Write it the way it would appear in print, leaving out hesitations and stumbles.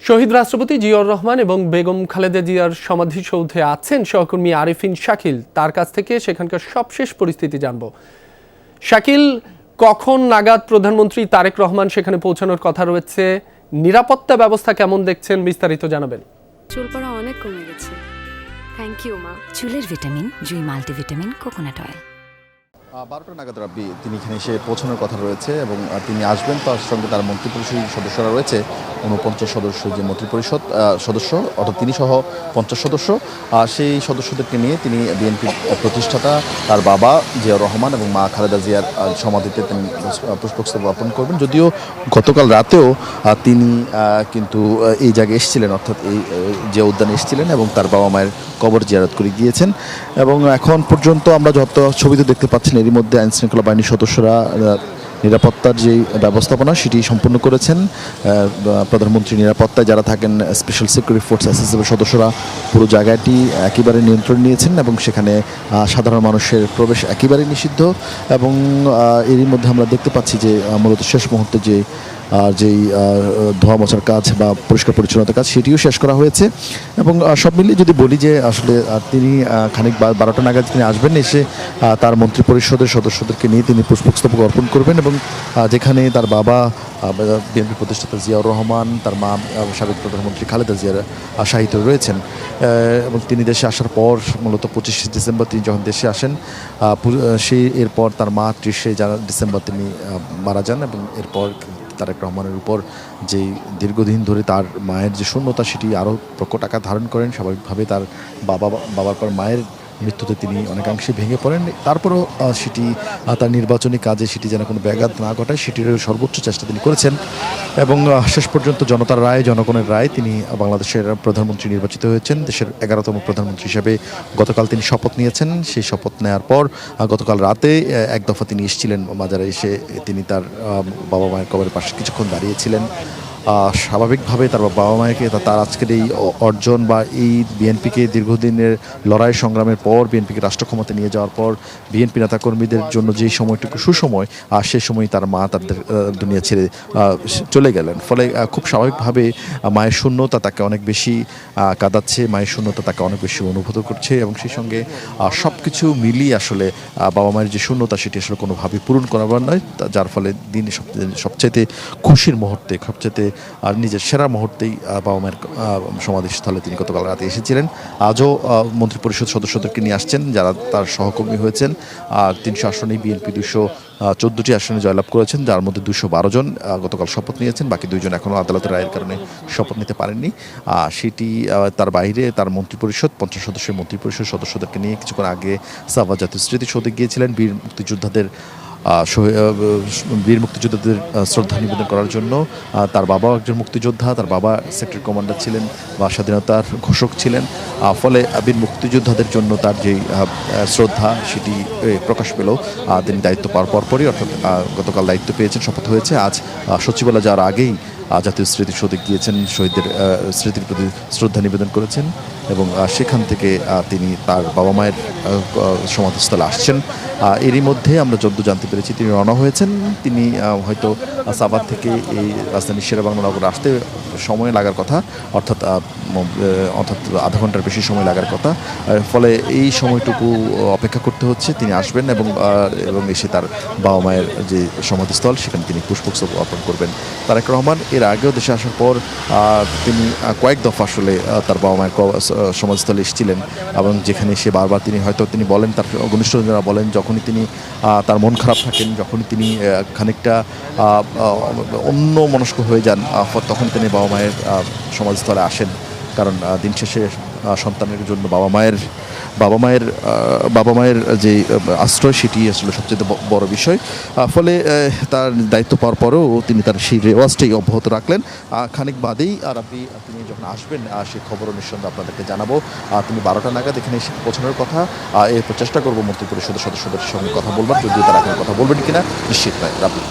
শহীদ রাষ্ট্রপতি জিয়াউর রহমান এবং বেগম খালেদা জিয়ার সমাধিসৌধে আছেন সহকর্মী আরিফিন শাকিল। তার কাছ থেকে সেখানকার সবশেষ পরিস্থিতি জানব। শাকিল, কখন নাগাদ প্রধানমন্ত্রী তারেক রহমান সেখানে পৌঁছানোর কথা রয়েছে? নিরাপত্তা ব্যবস্থা কেমন দেখছেন, বিস্তারিত জানাবেন। চুল পড়া অনেক কমে গেছে। থ্যাংক ইউ মা। চুলের ভিটামিন জুই মাল্টিভিটামিন কোকোনাট অয়েল। 12টা নাগাদ রাব্বি তিনি এখানে এসে পৌঁছানোর কথা রয়েছে এবং তিনি আসবেন। তার সঙ্গে তার মন্ত্রিপরিষদের সদস্যরা রয়েছে, 49 সদস্য যে মন্ত্রিপরিষদ সদস্য, অর্থাৎ তিনি সহ 50 সদস্য। সেই সদস্যদেরকে নিয়ে তিনি বিএনপির প্রতিষ্ঠাতা তার বাবা জিয়াউর রহমান এবং মা খালেদা জিয়ার সমাধিতে তিনি পুষ্পস্তবক অর্পণ করবেন। যদিও গতকাল রাতেও তিনি কিন্তু এই জায়গায় এসেছিলেন, অর্থাৎ এই জিয়া উদ্যানে এসেছিলেন এবং তার বাবা মায়ের কবর জিয়ারত করে গিয়েছেন। এবং এখন পর্যন্ত আমরা যত ছবিতে দেখতে পাচ্ছেন, এরই মধ্যে আইনশৃঙ্খলা বাহিনীর সদস্যরা নিরাপত্তার যে ব্যবস্থাপনা সেটি সম্পূর্ণ করেছেন। প্রধানমন্ত্রী নিরাপত্তায় যারা থাকেন, স্পেশাল সিকিউরিটি ফোর্স এসএসএফের সদস্যরা পুরো জায়গাটি একেবারে নিয়ন্ত্রণ নিয়েছেন এবং সেখানে সাধারণ মানুষের প্রবেশ একেবারে নিষিদ্ধ। এবং এরই মধ্যে আমরা দেখতে পাচ্ছি যে মূলত শেষ মুহূর্তে যেই ধোয়া মোছার কাজ বা পরিষ্কার পরিচ্ছন্নতার কাজ সেটিও শেষ করা হয়েছে। এবং সব মিলিয়ে যদি বলি যে আসলে তিনি খানিক 12টা নাগাদ তিনি আসবেন, এসে তার মন্ত্রিপরিষদের সদস্যদেরকে নিয়ে তিনি পুষ্পস্তবক অর্পণ করবেন এবং যেখানে তার বাবা বিএনপি প্রতিষ্ঠাতা জিয়াউর রহমান, তার মা সাবেক প্রধানমন্ত্রী খালেদা জিয়ার শাহিত রয়েছেন। এবং তিনি দেশে আসার পর মূলত 25 ডিসেম্বর তিনি যখন দেশে আসেন, এরপর তার মা 30 ডিসেম্বর তিনি মারা যান। এবং এরপর তারেক রহমানের উপর যেই দীর্ঘদিন ধরে তার মায়ের যে শূন্যতা সেটি আরও প্রকট আকার ধারণ করেন। স্বাভাবিকভাবে তার বাবার পর মায়ের মৃত্যুতে তিনি অনেকাংশে ভেঙে পড়েন। তারপরও সেটি তার নির্বাচনী কাজে সেটি যেন কোনো ব্যাঘাত না ঘটায় সেটির সর্বোচ্চ চেষ্টা তিনি করেছেন। এবং শেষ পর্যন্ত জনতার রায়, জনগণের রায় তিনি বাংলাদেশের প্রধানমন্ত্রী নির্বাচিত হয়েছেন। দেশের 11তম প্রধানমন্ত্রী হিসেবে গতকাল তিনি শপথ নিয়েছেন। সেই শপথ নেওয়ার পর গতকাল রাতে এক দফা তিনি এসেছিলেন মাজারে, এসে তিনি তার বাবা মায়ের কবরের পাশে কিছুক্ষণ দাঁড়িয়েছিলেন। স্বাভাবিকভাবে তার বাবা মায়েকে তার আজকের এই অর্জন বা এই বিএনপিকে দীর্ঘদিনের লড়াই সংগ্রামের পর বিএনপিকে রাষ্ট্র ক্ষমতায় নিয়ে যাওয়ার পর বিএনপি নেতাকর্মীদের জন্য যেই সময়টুকু সুসময়, সেই সময় তার মা তাদের দুনিয়া ছেড়ে চলে গেলেন। ফলে খুব স্বাভাবিকভাবে মায়ের শূন্যতা তাকে অনেক বেশি কাঁদাচ্ছে, মায়ের শূন্যতা তাকে অনেক বেশি অনুভূত করছে। এবং সেই সঙ্গে সব কিছু মিলিয়ে আসলে বাবা মায়ের যে শূন্যতা সেটি আসলে কোনোভাবেই পূরণ করাবার নয়, যার ফলে দিনে সবচাইতে খুশির মুহূর্তে, সবচাইতে আর নিজের সেরা মুহূর্তেই বাবা মায়ের সমাধিস্থলে তিনি গতকাল রাতে এসেছিলেন। আজও মন্ত্রিপরিষদ সদস্যদেরকে নিয়ে আসছেন যারা তার সহকর্মী হয়েছেন। 300 আসনেই বিএনপি 214টি আসনে জয়লাভ করেছেন, যার মধ্যে 212 জন গতকাল শপথ নিয়েছেন। বাকি 2 জন এখনও আদালতের রায়ের কারণে শপথ নিতে পারেননি। সেটি তার বাইরে তার মন্ত্রিপরিষদ 50 সদস্যের মন্ত্রিপরিষদ সদস্যদেরকে নিয়ে কিছুক্ষণ আগে সাভার জাতীয় স্মৃতিসৌধে গিয়েছিলেন বীর মুক্তিযোদ্ধাদের শ্রদ্ধা নিবেদন করার জন্য। তার বাবাও একজন মুক্তিযোদ্ধা, তার বাবা সেক্টর কমান্ডার ছিলেন বা স্বাধীনতার ঘোষক ছিলেন। ফলে বীর মুক্তিযোদ্ধাদের জন্য তার যেই শ্রদ্ধা সেটি প্রকাশ পেল তিনি দায়িত্ব পাওয়ার পরপরই, অর্থাৎ গতকাল দায়িত্ব পেয়েছেন, শপথ হয়েছে। আজ সচিবালয় যাওয়ার আগেই জাতীয় স্মৃতিসৌধে গিয়েছেন, শহীদদের স্মৃতির প্রতি শ্রদ্ধা নিবেদন করেছেন এবং সেখান থেকে তিনি তার বাবা মায়ের সমাধিস্থলে আসছেন। এরই মধ্যে আমরা যতদূর জানতে পেরেছি তিনি রওনা হয়েছেন। তিনি হয়তো সাভার থেকে এই রাজধানীর শেরেবাংলা নগরে আসতে সময় লাগার কথা, অর্থাৎ আধা ঘন্টার বেশি সময় লাগার কথা। ফলে এই সময়টুকু অপেক্ষা করতে হচ্ছে, তিনি আসবেন এবং এসে তার বাবা মায়ের যে সমাধিস্থল সেখানে তিনি পুষ্পস্তবক অর্পণ করবেন। তারেক রহমান এর আগেও দেশে আসার পর তিনি কয়েক দফা আসলে তার বাবা মায়ের সমাধিস্থলে এসেছিলেন এবং যেখানে এসে বারবার তিনি বলেন, তার ঘনিষ্ঠজনরা বলেন, যখনই তিনি তার মন খারাপ থাকেন, যখনই তিনি খানিকটা অন্য মনস্ক হয়ে যান, তখন তিনি বাবা মায়ের সমাধিস্থলে আসেন। কারণ দিন শেষে সন্তানের জন্য বাবা মায়ের যে আশ্রয় সেটি আসলে সবচেয়ে বড় বিষয়। ফলে তার দায়িত্ব পাওয়ার পরেও তিনি তার সেই রেওয়াজটাই অব্যাহত রাখলেন। খানিক বাদেই তিনি যখন আসবেন সেই খবরও নিঃসন্দেহে আপনাদেরকে জানাবো। তিনি 12টা নাগাদ এখানে এসে পৌঁছানোর কথা। এরপর চেষ্টা করবো মন্ত্রিপরিষদের সদস্যদের সঙ্গে কথা বলবার, যদিও তারা এখন কথা বলবেন কিনা নিশ্চিত নয়। রাব্বি।